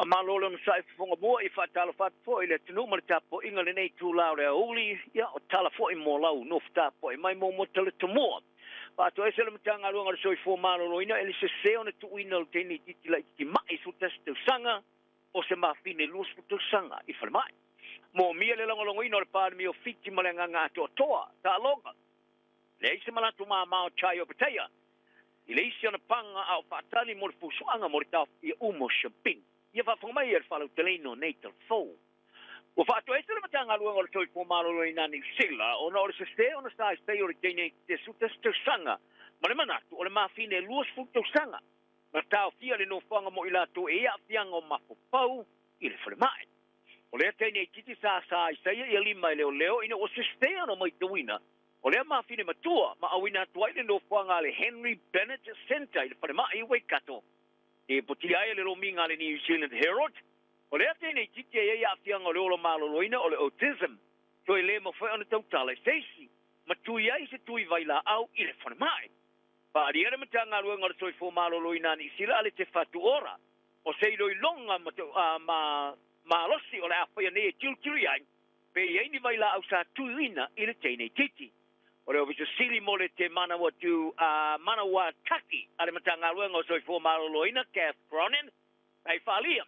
malolo na sa ifunga mo ifa tala fat fo ile tunu mo tapo inga le nei tu la le uli ya o tala fo I mo lau no fta po mai mo mo tala tumo pa to esele mtanga lo ngal so fo malolo ina ele se se ona tu ina le teni titi la ki mai su test sanga o se ma fine lus tu sanga ifa mai mo mi le longo ina le pa mi o fiti malenga nga to toa ta longa le se mala tu ma chai o patea ile isi ona panga au fatali mo fusuanga mo ta I umo shopping ia fa fonga ia fa lo teleno natal fo o fa to ese le matanga lo ngol toi po malo lo ina ni sila o no se ste ona sta ste o gene te suta ste sanga ma le mana tu o le ma fine luos fu to sanga ma ta fia le no fanga mo ila to e a fianga o ma fo pau ile fa le mai o le te nei titi sa ste ia lima le leo ina o se ste ona mai to wina o le ma fine matua ma awina to ile no fanga le Henry Bennett Center ile fa le mai we kato e potili ai le rominga le New Zealand Herald o le ate nei titi e ia fianga le ola malo loina o le autism to le mo foi ona totale seisi ma tu ia se tu vai la au i le fona mai pa ri era matanga lo ngor soi fo malo loina ni sila ale te fatu ora o sei lo longa ma losi o le afa nei tiltiri ai pe ia ni vai la au sa tu ina i le te nei titi o le ofiso sili mo le te mana wa taki ale matanga luenga o soi fo malo loina Kath Cronin ai falia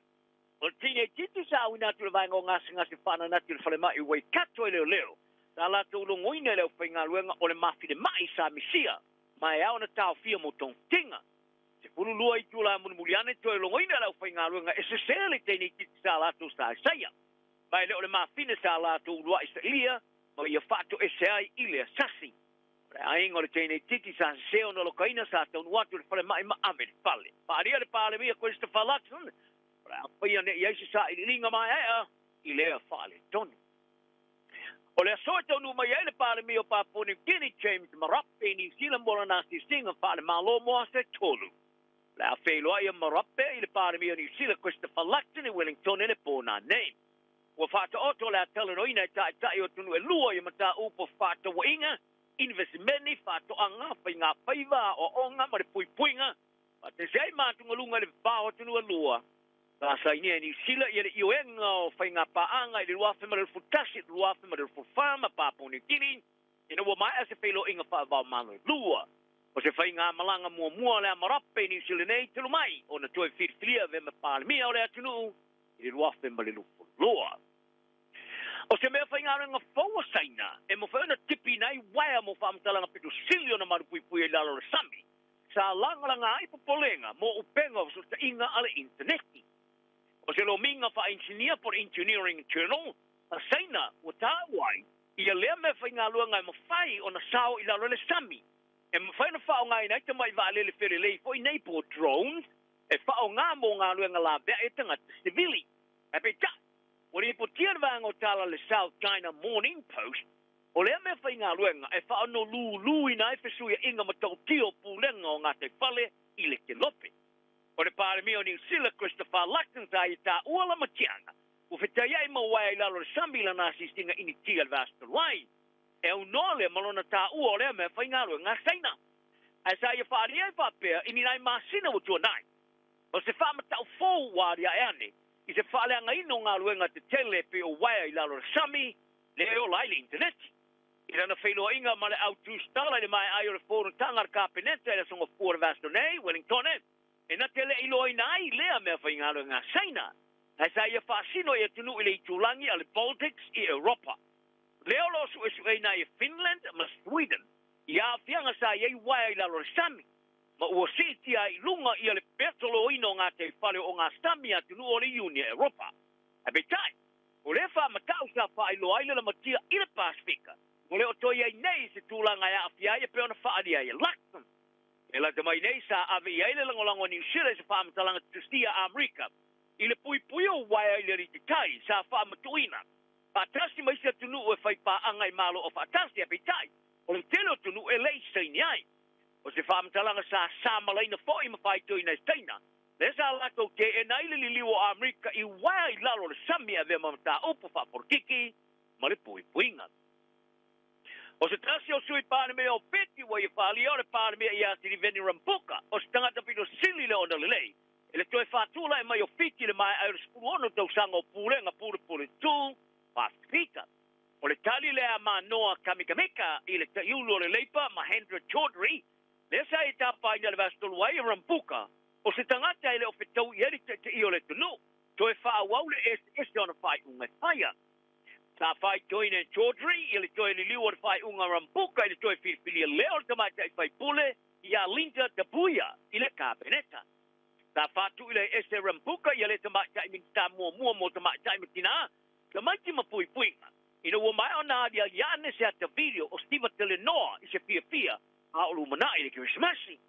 o tine titi sa wina tu le vainga o ngasi whana nati le whale mai wei kato e leo sa la tu lo ngoine leo whainga luenga o le mafi de mai sa misia mai au na tau fia mo tong tinga se pulu lua I tula mun muliane tu e lo ngoine leo whainga luenga e se sele tine titi sa la tu sa saya mai leo le mafi ne sa la tu lua isa ilia ma ia fato e se ai ilia sasi aingo le tene titi sa se ono lo kaina sa tonu watu le fale mai ma ave pale pa aria le pale mia Christopher Luxon pa ia ne ia sa linga mai I le fale tonu o le sorto no mai le pale mia pa poni Kenny James Marape ni sila mola na si singa fale malo mo se tolu la felo ia Marape le pale mia ni sila Christopher Luxon in Wellington ne po na name wa fata oto la tele no ina ta o tunu e lua ia mata upo fata wa inga investimenti fato anga pinga paiva o onga ma pui puinga te sei ma tu ngalunga le bao tu lua la sai ni sila ia i oenga o fainga pa anga I lua fe ma le futasi lua fe ma le fama pa poni kini ina wa mai ase pelo inga fa va ma lua o se fainga malanga mua le Marape ni sila nei tu mai ona tu fit flia ve ma pa mi o le tunu I lua fe ma le lua o se mea whainga nga whaua saina, e mo whauna tipi nei waia mo whaamtalanga pitu silio na marupui e lalo le sami. Sa langalanga ai popolenga mo upenga o ta inga ale interneti. O se lo minga wha engineer por engineering journal, a saina o tāwai, ia lea mea whainga luanga e mo whai o na sao I lalo le sami. E mo whaina whao ngai nei te mai wale le where lei fo I nei po drones, e whao ngā mo ngā luanga la bea e tanga civili. E pe ta, o le potian vanga o tala le South China Morning Post, o le me whainga luenga e whaano lu ina e whesuia inga matau tio pulenga o ngā te whale I le ke lope. O le pāre mio ni sila Christopher Luxon ta I tā uala matianga, o whetai ai mawai I lalo le sambila nasi stinga ini tia vasta wai. E unole malona tā ua o le me whainga luenga saina. Ai sa ia whaari ai whapea ini nai masina o tua nai. O se whamatau fōu wāria e ane, I se whaaleanga ino ngā luenga te tele pe o waia I lalo sami, le o lai le internet. I rana whainoa inga ma le autu stala le mai ai o le fōru tangar ka peneta e le songa fuara vasto nei, Wellington e. E na tele ilo ina ai lea mea whai ngā luenga saina. Hai sa ia whaasino ia tunu I le itulangi a le Baltics I Europa. Leo lo su esu eina I Finland ma Sweden. Ia fianga sa iei waia I lalo sami. Ma ua siti ai lunga ia le petolo ino ngā te whale o ngā stami atu nu o le Unia Europa. A betai, o le wha matau sa wha ilo aile la matia I le Pasifika. O le o toi ai nei se tūlanga ia awhia ia peona wha adia ia laksan. E la tamai nei sa ave i aile langolango New Zealand se wha matalanga tustia Amerika. I le pui o waia I le rititai sa wha matuina. Patasi maisia tunu e whai pa angai malo o fatasi a betai. O le telo tunu e lei seini ai. O se whaamtalanga sa samalaina fōi mawhai tui nei steina. Le sa lako ke e naile li liwo Amerika I wai I lalo le sami a vea mamata upo whaportiki ma le pui puinga. O se tasi o sui pāne mea o peti wa I whaali o le pāne mea I asiri veni rampuka o se tangata pito sili le ona lelei. Ele toi fatula e mai o fiti le mai ai spuono tau sanga o pulenga pule tu fita. O le tali le a manoa kamikamika i le taiulu le leipa Mahendra Chaudhry le sa i tapa i le vastolu ai rampuka o se tangata i le o fitau i eri te i o le tunu toi whaawau le ese ona whai unga whaia. Sa whai toine Chaudhry i le toi li liu o le whai unga rampuka i le toi whiwhili leo le tamata i whai pule i a Linda Tabuya i le kabineta. Sa fatu i le ese rampuka i le tamata i minta mua mo tamata i mitina tamati mapui puinga. Ina ua mai ona dia yane se ata video o Steve Telenoa i se fia a olu mana i le Christmasi.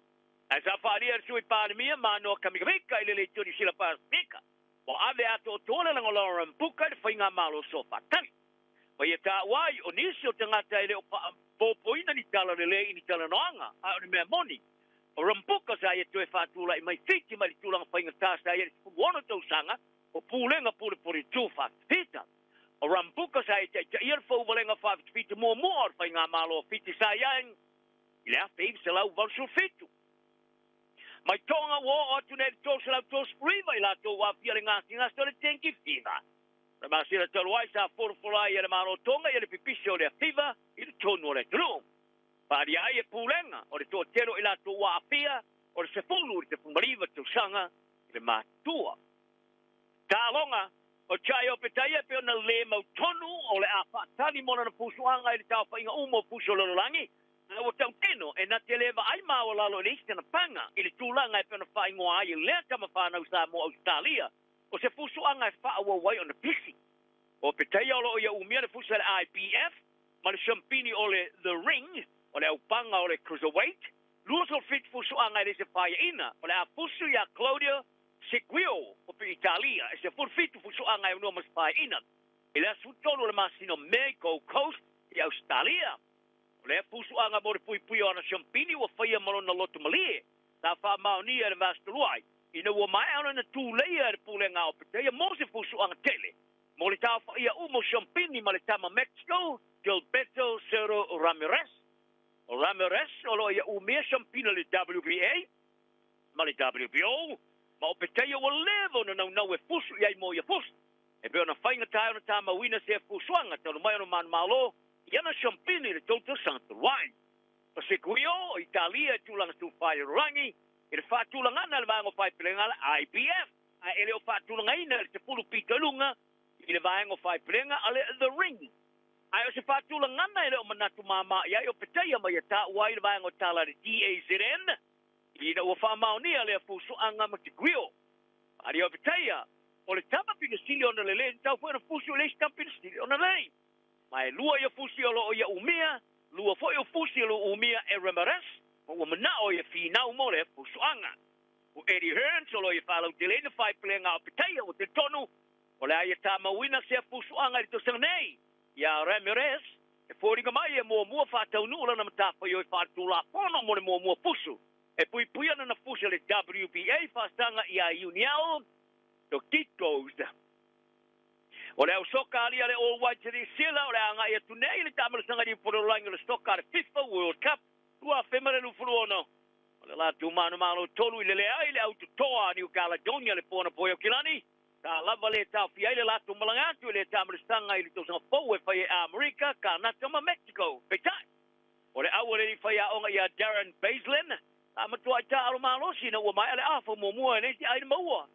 A sa wharia sui pānemia manoa kamikamika i le le turi sila pāspika. O ave ato tōna lango laura mpuka i whainga malo so whatani. Pai e tā wai o nisi o tangata i le o pōpoina ni tala le i ni tala noanga a o ni mea moni. O rampuka sa i tue whatula i mai fiti mai li tūlanga whainga tāsa i le kuwana tausanga o pūlenga puri tū whakpita. O rampuka sa i te iar whauwalenga whawhipita mua ar whainga malo o fiti sa iang i le awhi se lau valsu fitu. Mai tonga wo o tunei tōsa lau tōs riva i lato wa fiale ngāsi ngāsi o le tenki fiva. Ra masira taluai sa forfolai i le malo tonga i le pipisi o le fiva i le tonu o le tunu. Pari ai e pūlenga o le tō tero i lato wa apia o le sefulu i te pumariva tūsanga i le mātua. Tālonga o chai o petaia pe ona le mau tonu o le awhatani mona na pusuanga i le tau whainga umo pusu lololangi. Na o tau tino e na te lewa ai maua lalo le iste na panga i le tūlanga e pe ona whaingoa ai lea tama whanau sa mo Australia. O se pusuanga e whaua wai o na pisi. O petaia o lo ia umia le pusu le IBF, ma le champini o le The Ring, o le aupanga o le Cruiserweight, luso fit pusuanga i le se whaia ina, o le a pusu ia Claudia Seguio o pe Italia, e se furfitu fusuanga e unua maspai ina. E le asutolo le masino Mexico Coast i Australia. O le fusuanga mo le pui ona champini wa whaia malona loto malie. Ta wha maonia le vastaluai. Ina ua mai ana na tūleia e pulenga o peteia mo se fusuanga tele. Mo le tau whaia umo champini ma le tama Mexico, Gilberto Cerro Ramirez. O Ramirez o lo ia umea champini le WBA, ma le WBO, ma o peteia wa levo na nau e fusu iai mo ia fusu. E pe ona whainga tae ona tama wina se fusuanga, te ona mai ona man malo, iana champini le tauta Santa Wine. O se kuio, o Italia e tūlanga tu whai rangi, e le whātūlanga ana le vāngo whai pilenga le IBF. A ele o whātūlanga ina le te pulu pita lunga, i le vāngo whai pilenga ale The Ring. Ai o se whātūlanga ana ele o manatu mama, iai o peteia mai a tā uai le vāngo tala le DAZN, ina ua whamaonia le fusuanga ma te guio. Ari o peteia, o le tama pina sili ona le le, tau fwena fusu le stampina sili ona le. Mai lua ia fusi o lo o ia umia, lua fo o fusi o lo umia e Ramirez, o ua mana o ia finau mo le fusuanga. O Eddie Hearns o lo ia whalau te le na whai pelenga o peteia o te tonu, o le aia tama wina se fusuanga i to sanganei. Ia Ramirez, e fōringa mai e mua whātau nuula na matafa i o i whātula pono mo le mua fusu. E pui ana na fusa le WBA whastanga i a Uniao to Titos. O le au soka alia le All White City Sila, o le anga i atunei le tamalasanga di porolangi le soka le FIFA World Cup, tua whemare lufuruono. O le la tu manu malo tolu i le ai le au tutoa New Caledonia le pōna poio kilani. Ta lava le tau fiai le la tu malangatu le tamalasanga i le tosanga fau e whai a Amerika, ka natama Mexico. Peitai. O le au le whai a onga i a Darren Baislin, matua ta alo malo sina ua mai ale afa mua nei ai maua.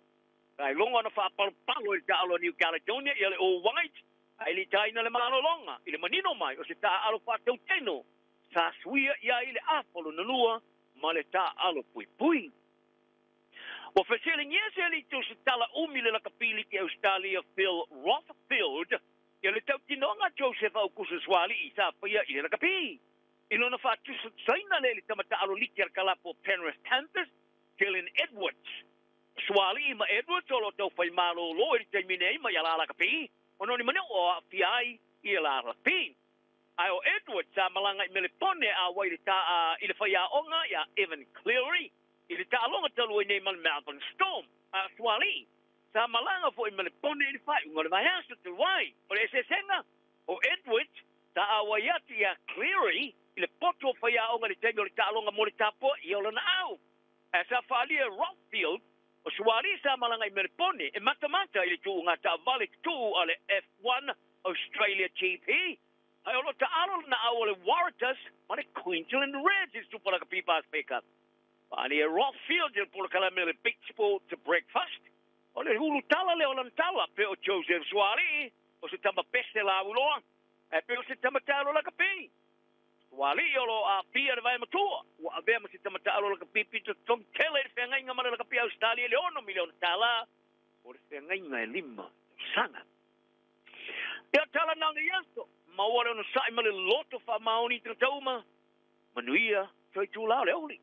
Ai longa na fa palo ta alo New Caledonia ile All White. Ai li tai na le malo longa, ile manino mai o se ta alo fa tau teno. Sa suia ia ile afa lo na lua, ma le ta alo pui. O feseling yes ele tu se tala umile la kapili ki Australia Phil Rothfield. Ile tau tinonga Joseph Aukuswali isa pa ia ile la kapili. Ino na whātu saina le tamata alo liki ar kalapo Penrith Panthers, Dylan Edwards. Swali ima Edwards o lo tau whai malo lo i te mine ima i ala kapi, o noni mane o a fiai i ala kapi. Ai o Edwards sa malanga i melepone a wai i le whai a onga i a Evan Cleary, i le ta alonga talu i nei Melbourne Storm. A Swali, sa malanga fo i melepone i le whai, unga le vai asa te wai. O le esesenga, o Edwards sa a wai ati a Cleary, i le poto whai a onga le tengo le ta alonga mo le tapo i o lana au. E sa whaalia Rockfield, O suari sa malanga i merpone, e mata-mata ili tu ngata valik tu ale F1 Australia GP. Ai olo taalo na awale Waratahs, mane Queensland Reds is tu pala ka pipas pickup. Ani e Rockfield il pula kala mele big sport to breakfast. Ole hulu tala le olan tala pe o Joseph Suari, o se tamba peste la uloa. E pe o se tamba talo la kapi. Suari olo a pia vai matua. Wa ave ma se tamba talo la kapi pito tong tele fe ngai ngama la kapi Australia le ono milion tala. O se ngai ngai lima. Sanga. Ya tala nang yasto. Ma wala no sai male loto fa maoni tauma. Manuia, foi tu la le oli.